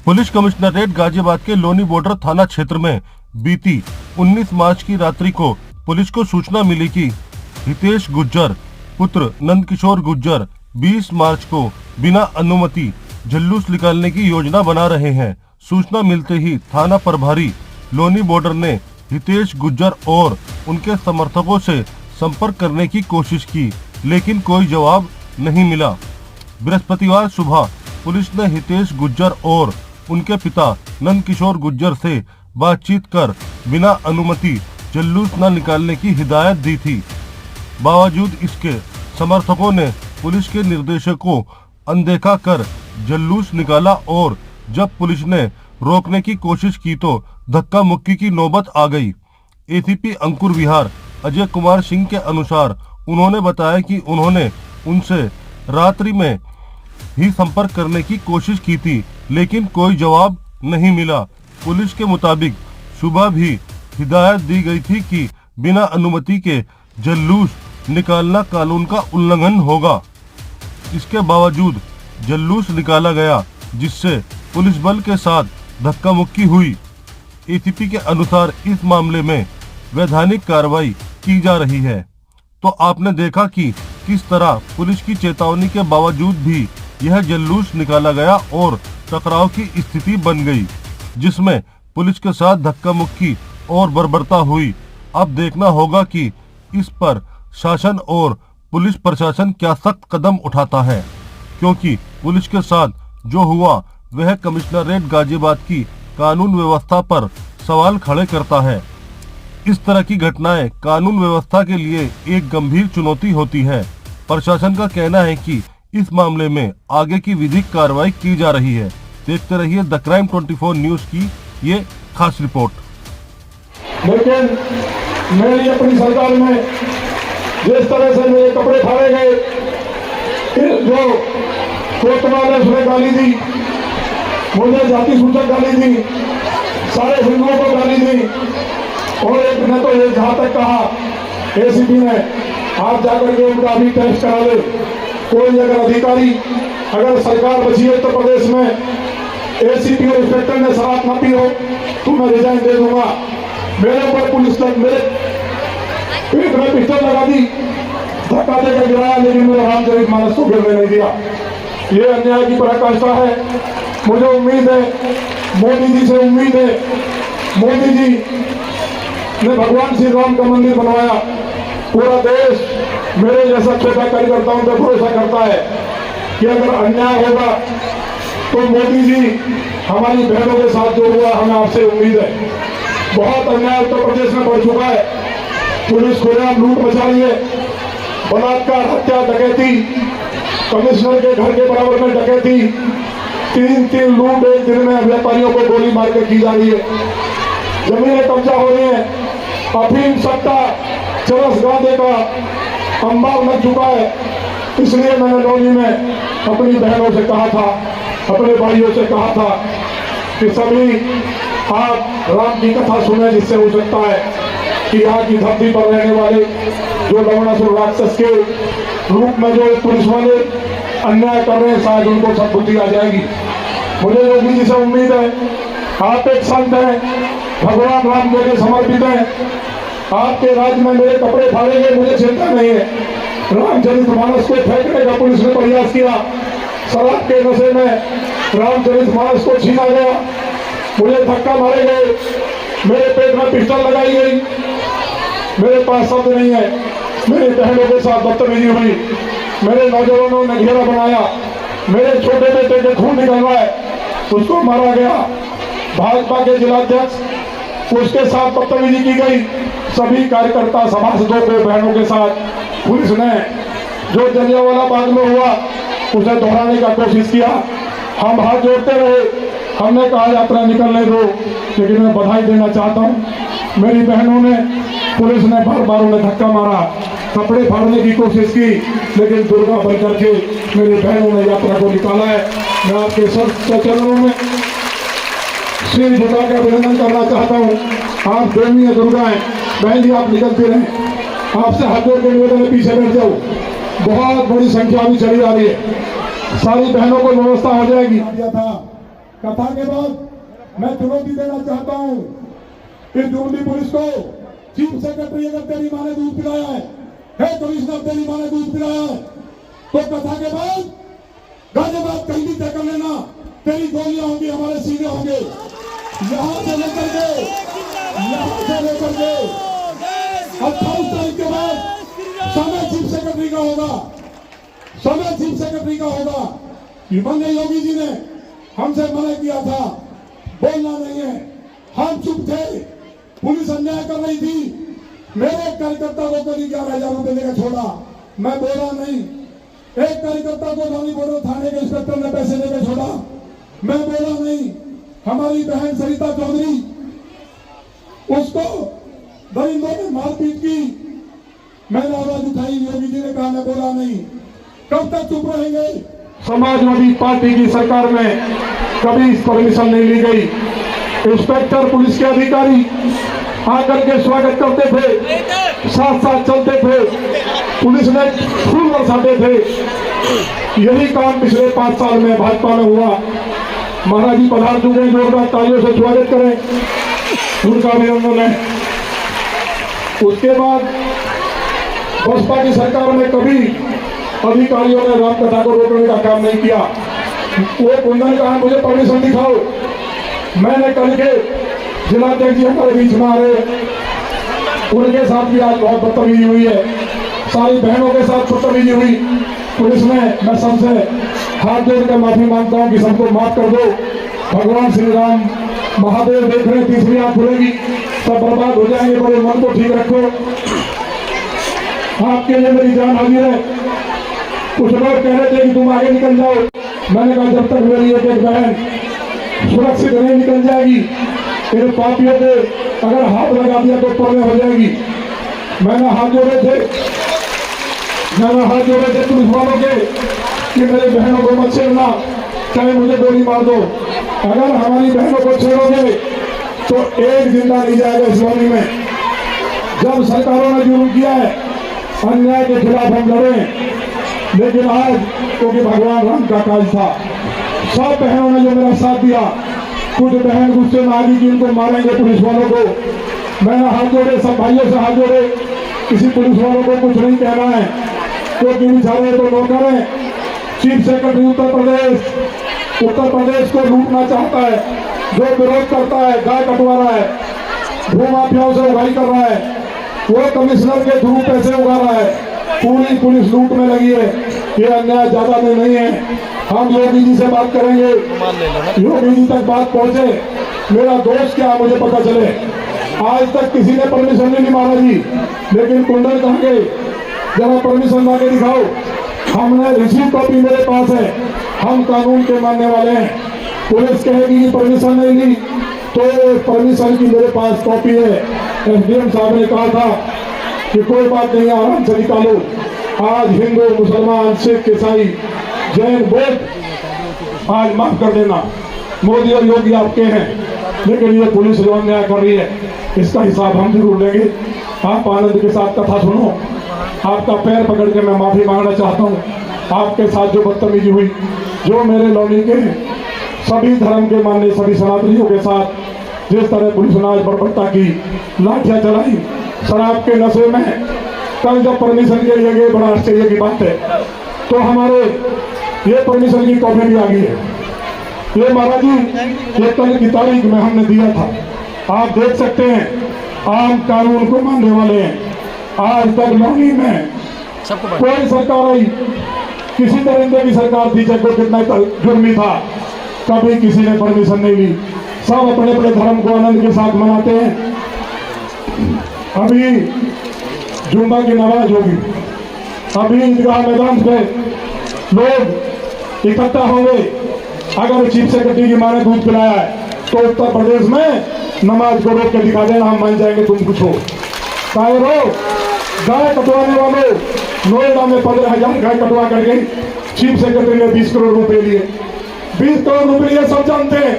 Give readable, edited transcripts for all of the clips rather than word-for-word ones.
Police commissionerate Ghaziabad के Loni border थाना क्षेत्र में बीती 19 मार्च की रात्रि को पुलिस को सूचना मिली कि हितेश गुज्जर पुत्र नंदकिशोर गुज्जर 20 मार्च को बिना अनुमति जुलूस निकालने की योजना बना रहे हैं। सूचना मिलते ही थाना प्रभारी लोनी बॉर्डर ने हितेश गुज्जर और उनके समर्थकों से संपर्क करने की कोशिश की, लेकिन कोई जवाब नहीं मिला। बृहस्पतिवार सुबह पुलिस ने हितेश गुज्जर और उनके पिता नंदकिशोर गुज्जर से बातचीत कर बिना अनुमति जुलूस न निकालने की हिदायत दी थी। बावजूद इसके समर्थकों ने पुलिस के निर्देशों को अनदेखा कर जुलूस निकाला और जब पुलिस ने रोकने की कोशिश की तो धक्का मुक्की की नौबत आ गई। एसीपी अंकुर विहार अजय कुमार सिंह के अनुसार उन्होंने बताया कि उन्होंने उनसे रात्रि में ही संपर्क करने की कोशिश की थी, लेकिन कोई जवाब नहीं मिला। पुलिस के मुताबिक सुबह भी हिदायत दी गई थी कि बिना अनुमति के जुलूस निकालना कानून का उल्लंघन होगा। इसके बावजूद जुलूस निकाला गया, जिससे पुलिस बल के साथ धक्का मुक्की हुई। एसीपी के अनुसार इस मामले में वैधानिक कार्रवाई की जा रही है। तो आपने देखा कि किस तरह पुलिस की चेतावनी के बावजूद भी यह जुलूस निकाला गया और टकराव की स्थिति बन गई, जिसमें पुलिस के साथ धक्का मुक्की और बर्बरता हुई। अब देखना होगा कि इस पर शासन और पुलिस प्रशासन क्या सख्त कदम उठाता है, क्योंकि पुलिस के साथ जो हुआ वह कमिश्नरेट गाजियाबाद की कानून व्यवस्था पर सवाल खड़े करता है। इस तरह की घटनाएं कानून व्यवस्था के लिए एक गंभीर चुनौती होती है। प्रशासन का कहना है कि इस मामले में आगे की विधिक कार्रवाई की जा रही है। देखते रहिए द क्राइम 24 न्यूज की ये खास रिपोर्ट। लेकिन मेरी अपनी सरकार में जिस तरह से मेरे कपड़े फाड़े गए, जो कोतवाल ने उसने गाली दी, मुझे जाति सूचक गाली दी, सारे हिंदुओं को गाली दी और एक ने तो ये जहां तक कहा एसीपी ने, आप जाकर के उनका अभी टेस्ट करा ले। कोई अगर अधिकारी, अगर सरकार बची है तो प्रदेश में एसीपी और इंस्पेक्टर ने शराब न पी हो तो मैं रिजाइन दे दूंगा। मेरे ऊपर पुलिस ने मेरे पीठ में पिस्टल लगा दी, धक्का देकर गिराया, लेकिन मेरे रामचरितमानस को गिरने नहीं दिया। ये अन्याय की पराकाष्ठा है। मुझे उम्मीद है, मोदी जी से उम्मीद है, मोदी जी ने भगवान श्री राम का मंदिर बनवाया। पूरा देश मेरे जैसा छोटा कार्यकर्ताओं पर भरोसा करता है कि अगर अन्याय होगा तो मोदी जी हमारी बहनों के साथ जो हुआ, हमें आपसे उम्मीद है। बहुत अन्याय उत्तर प्रदेश में बढ़ चुका है। पुलिस खुलेआम लूट मचा रही है, बलात्कार, हत्या, डकैती, कमिश्नर के घर के बराबर में डकैती, 3 लूट एक दिन में व्यापारियों को गोली मार के की जा रही है। जमीनें कब्जा हो रही है, अफीम सट्टा, चरस गांधे का अंबार लग चुका है। इसलिए मैंने लोनी में अपनी बहनों से कहा था, अपने भाइयों से कहा था कि सभी आप राम की कथा सुने, जिससे हो सकता है कि यहाँ की धरती पर रहने वाले जो लवणासुर राक्षस के रूप में जो पुलिस वाले अन्याय कर रहे हैं, शायद उनको सद्बुद्धि आ जाएगी। मुझे योगी जी से उम्मीद है, आप एक संत हैं, भगवान राम के लिए समर्पित हैं। आपके राज्य में मेरे कपड़े फाड़ेंगे, मुझे चिंता नहीं है। रामचरितमानस को फेंकने का पुलिस ने प्रयास किया, शराब के नशे में रामचरितमानस को छीना गया, मुझे धक्का मारे गए, मेरे पेट में पिस्टल लगाई गई। मेरे पास शब्द नहीं है। मेरी बहनों के साथ बदतमीजी हुई, मेरे नौजवानों ने घेरा बनाया, मेरे छोटे बेटे के खून निकल रहा है, उसको मारा गया। भाजपा के जिलाध्यक्ष, उसके साथ बदतमीजी की गई। सभी कार्यकर्ता, सभासदों को, बहनों के साथ पुलिस ने जो जलियांवाला बाग में हुआ उसे दोहराने का कोशिश किया। हम हाथ जोड़ते रहे, हमने कहा यात्रा निकलने दो, लेकिन मैं बधाई देना चाहता हूं, मेरी बहनों ने, पुलिस ने बार बार उन्हें धक्का मारा, कपड़े फाड़ने की कोशिश की, लेकिन दुर्गा बन करके मेरी बहनों ने यात्रा को निकाला है। मैं आपके सब चरणों में सिर झुकाकर अभिनंदन करना चाहता हूँ। आप देवी है, दुर्गा है। बहन जी, आप निकलते रहे, आपसे हाथ जोड़ के निवेदन है, पीछे बैठ जाओ। बहुत बड़ी संख्या अभी चली आ रही है, सारी बहनों को व्यवस्था हो जाएगी। था कथा के बाद मैं चुनौती देना चाहता हूं कि जुर्मी पुलिस को, चीफ सेक्रेटरी अगर तेरी माँ ने दूध पिलाया है कमिश्नर तेरी माँ ने दूध पिलाया है, तो कथा के बाद गाजियाबाद कहीं भी तय कर लेना, तेरी गोलियां होंगी, हमारे सीने होंगे, यहां से लेकर के 28 तारीख के बाद समय चीफ सेक्रेटरी का होगा, समय चीफ सेक्रेटरी का होगा। माननीय योगी जी ने हमसे मना किया था, बोलना नहीं है, हम चुप थे, पुलिस अन्याय कर रही थी, मेरे कार्यकर्ता को कभी 11,000 रुपए देकर छोड़ा, मैं बोला नहीं। एक कार्यकर्ता को नौनी बॉर्डर थाने के इंस्पेक्टर ने पैसे देकर छोड़ा, मैं बोला नहीं। हमारी बहन सरिता चौधरी, उसको दरिंदों ने मारपीट की, मैंने आवाज उठाई, योगी जी ने कहा मैं बोला नहीं। कब तक चुप रहेंगे? समाजवादी पार्टी की सरकार में कभी परमिशन नहीं ली गई। इंस्पेक्टर पुलिस के अधिकारी आकर के स्वागत करते थे, साथ साथ चलते थे, पुलिस ने फूल बरसाते थे। यही काम पिछले 5 साल में भाजपा में हुआ। महाराज जी पधार चुके हैं, जोरदार तालियों से स्वागत करें, उनका अभिनंदन है। उसके बाद बसपा की सरकार में कभी अधिकारियों ने रामकथा को रोकने का काम नहीं किया। वो कुंदन कहा मुझे परमिशन दिखाओ, मैंने कल के जिलाध्यक्ष जी हमारे बीच में आ रहे, उनके साथ भी आज बहुत बदतमीजी हुई है, सारी बहनों के साथ बदतमीजी हुई। पुलिस ने, मैं सबसे हाथ जोड़कर माफी मांगता हूँ कि सबको माफ कर दो। भगवान श्री राम महादेव देख रहे, तीसरी आंख खुलेगी, सब बर्बाद हो जाएंगे, बड़े मन को ठीक रखो। आपके लिए मेरी जान हाजिर है। कुछ लोग कह रहे थे कि तुम आगे निकल जाओ, मैंने कहा जब तक मेरी एक बहन सुरक्षित नहीं निकल जाएगी, इन पापियों पे अगर हाथ लगा दिया तो प्रलय हो जाएगी। मैंने हाथ जोड़े थे पुलिस वालों के कि मेरे बहनों को मत छेड़ना, चाहे मुझे गोली मार दो। अगर हमारी बहनों को छेड़ोगे तो एक जिंदा नहीं जाएगा इस कॉलोनी में। जब सरकारों ने जुर्म किया है, अन्याय के खिलाफ हम लड़े, लेकिन आज क्योंकि भगवान राम का काज था, सब बहनों ने जो मेरा साथ दिया, कुछ बहन गुस्से में आ गई कि इनको मारेंगे पुलिस वालों को। मैंने हाथ जोड़े, सब भाइयों से हाथ जोड़े, किसी पुलिस वालों को कुछ नहीं कहना है, क्योंकि बेचारे तो नौकर हैं। चीफ सेक्रेटरी उत्तर प्रदेश को लूटना चाहता है, जो विरोध करता है, गाय कटवा रहा है, भूमाफियाओं से उगाई कर रहा है, वो कमिश्नर के थ्रू पैसे उगा रहा है, पूरी पुलिस लूट में लगी है। ये अन्याय ज्यादा में नहीं है। हम योगी जी से बात करेंगे, योगी जी तक बात पहुंचे, मेरा दोस्त क्या मुझे पता चले। आज तक किसी ने परमिशन नहीं ली महाराज जी, लेकिन कुंडल कहाँ गए, जरा परमिशन मांगे दिखाओ। हमने रिसीव कॉपी मेरे पास है, हम कानून के मानने वाले हैं। पुलिस कहेगी कि परमिशन नहीं ली, तो परमिशन की मेरे पास कॉपी है। एसडीएम साहब ने कहा था कि कोई बात नहीं, आराम से निकालो। आज हिंदू, मुसलमान, सिख, ईसाई, जैन, बौद्ध आज माफ कर देना, मोदी और योगी आपके हैं, लेकिन ये पुलिस जो अन्याय कर रही है इसका हिसाब हम जरूर लेंगे। आप आनंद के साथ कथा सुनो। आपका पैर पकड़ के मैं माफी मांगना चाहता हूँ। आपके साथ जो बदतमीजी हुई, जो मेरे लौली के सभी धर्म के मानने सभी सनातनियों के साथ जिस तरह पुलिस ने आज बर्बरता की, लाठियां चलाई शराब के नशे में, कल जब परमिशन के लिए गए, बड़ा आश्चर्य की बात है, तो हमारे ये परमिशन की कॉपी भी आ गई है। ये महाराज जी ये कल की तारीख में हमने दिया था, आप देख सकते हैं। आम कानून को मानने वाले हैं। आज तक लौनी में कोई सरकार आई, किसी दरिंदे की सरकार थी, चाहे कितना जुर्मी था, कभी किसी ने परमिशन नहीं ली। सब अपने अपने धर्म को आनंद के साथ मनाते हैं। अभी जुम्मा की नमाज होगी, अभी ईदगाह मैदान पे लोग इकट्ठा होंगे। अगर चीफ सेक्रेटरी की मां ने दूध पिलाया है तो उत्तर प्रदेश में नमाज को रोक के दिखा देना, हम मान जाएंगे तुम कुछ हो। गाय कटवाने वालों, नोएडा में 15,000 गाय कटवा कर गई, चीफ सेक्रेटरी ने 20 करोड़ रुपए लिए। 20 करोड़ रुपए लिए, सब जानते हैं,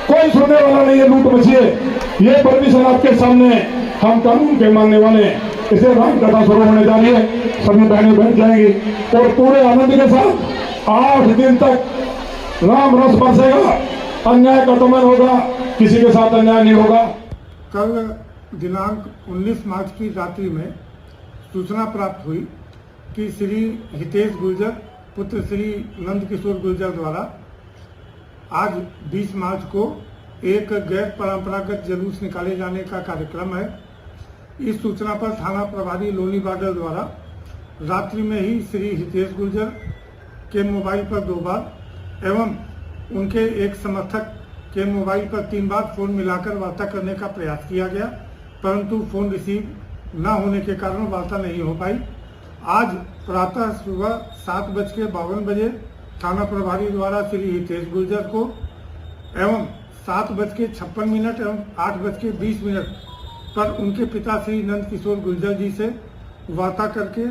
कोई सुनने वाला नहीं है, लूट मची है। ये परमिशन आपके सामने, हम कानून के मानने वाले हैं। इसे राम कथा शुरू होने जा रही है, सभी बहनें बैठ जाएंगी और पूरे आनंद के साथ 8 दिन तक राम रस बरसेगा। अन्याय का दमन होगा, किसी के साथ अन्याय नहीं होगा। कल दिनांक 19 मार्च की रात्रि में सूचना प्राप्त हुई कि श्री हितेश गुर्जर पुत्र श्री नंदकिशोर गुर्जर द्वारा आज 20 मार्च को एक गैर परंपरागत जुलूस निकाले जाने का कार्यक्रम है। इस सूचना पर थाना प्रभारी लोनी बाडर द्वारा रात्रि में ही श्री हितेश गुर्जर के मोबाइल पर 2 बार एवं उनके एक समर्थक के मोबाइल पर 3 बार फोन मिलाकर वार्ता करने का प्रयास किया गया, परंतु फोन रिसीव न होने के कारण वार्ता नहीं हो पाई। आज प्रातः सुबह 7:52 बजे थाना प्रभारी द्वारा श्री हितेश गुर्जर को एवं 7:56 एवं 8:20 पर उनके पिता श्री नंदकिशोर गुर्जर जी से वार्ता करके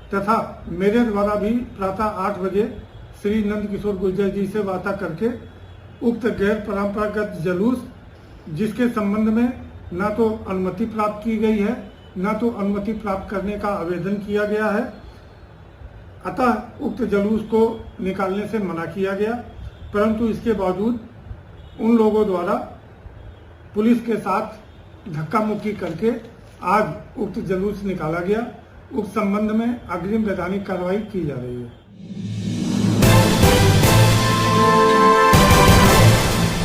तथा मेरे द्वारा भी प्रातः 8 बजे श्री नंदकिशोर गुर्जर जी से वार्ता करके उक्त गैर परंपरागत जुलूस जिसके संबंध में न तो अनुमति प्राप्त की गई है न तो अनुमति प्राप्त करने का आवेदन किया गया है, अतः उक्त जुलूस को निकालने से मना किया गया। परंतु इसके बावजूद उन लोगों द्वारा पुलिस के साथ धक्का मुक्की करके आज उक्त जुलूस निकाला गया। उक्त संबंध में अग्रिम वैधानिक कार्रवाई की जा रही है।